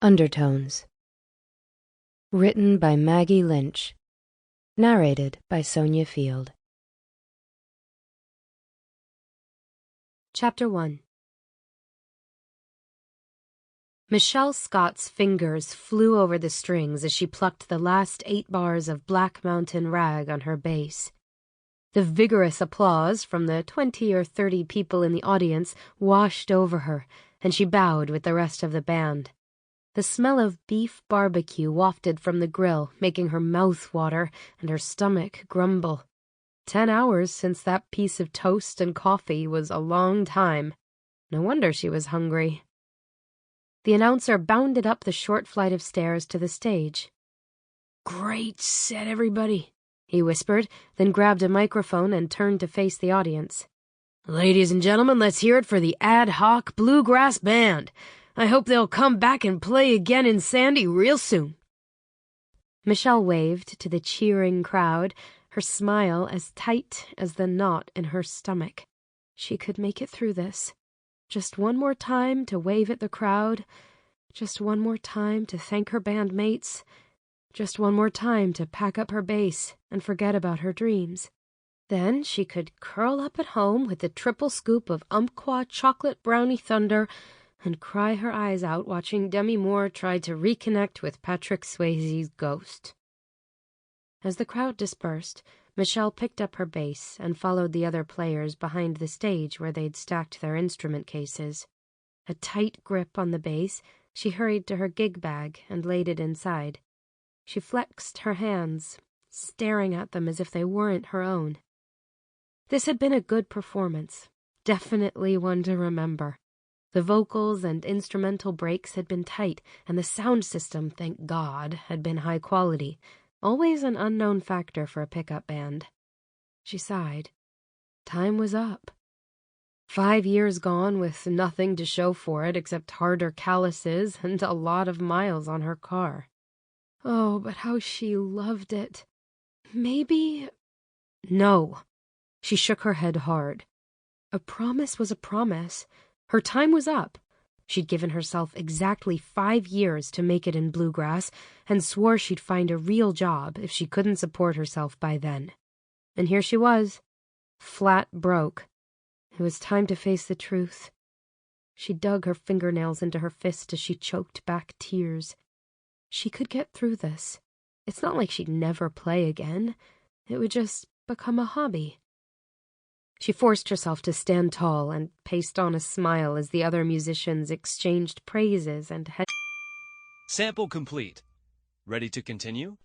Undertones. Written by Maggie Lynch. Narrated by Sonja Field. Chapter 1. Michele Scott's fingers flew over the strings as she plucked the last 8 bars of Black Mountain Rag on her bass. The vigorous applause from the 20 or 30 people in the audience washed over her, and she bowed with the rest of the band. The smell of beef barbecue wafted from the grill, making her mouth water and her stomach grumble. 10 hours since that piece of toast and coffee was a long time. No wonder she was hungry. The announcer bounded up the short flight of stairs to the stage. "Great set, everybody," he whispered, then grabbed a microphone and turned to face the audience. "Ladies and gentlemen, let's hear it for the Ad Hoc Bluegrass Band. I hope they'll come back and play again in Sandy real soon." Michele waved to the cheering crowd, her smile as tight as the knot in her stomach. She could make it through this. Just one more time to wave at the crowd. Just one more time to thank her bandmates. Just one more time to pack up her bass and forget about her dreams. Then she could curl up at home with a triple scoop of Umpqua chocolate brownie thunder and cry her eyes out watching Demi Moore try to reconnect with Patrick Swayze's ghost. As the crowd dispersed, Michele picked up her bass and followed the other players behind the stage where they'd stacked their instrument cases. A tight grip on the bass, she hurried to her gig bag and laid it inside. She flexed her hands, staring at them as if they weren't her own. This had been a good performance, definitely one to remember. The vocals and instrumental breaks had been tight, and the sound system, thank God, had been high quality, always an unknown factor for a pickup band. She sighed. Time was up. 5 years gone with nothing to show for it except harder calluses and a lot of miles on her car. Oh, but how she loved it. Maybe... No. She shook her head hard. A promise was a promise. Her time was up. She'd given herself exactly 5 years to make it in bluegrass and swore she'd find a real job if she couldn't support herself by then. And here she was, flat broke. It was time to face the truth. She dug her fingernails into her fist as she choked back tears. She could get through this. It's not like she'd never play again. It would just become a hobby. She forced herself to stand tall and pasted on a smile as the other musicians exchanged praises and Sample complete. Ready to continue?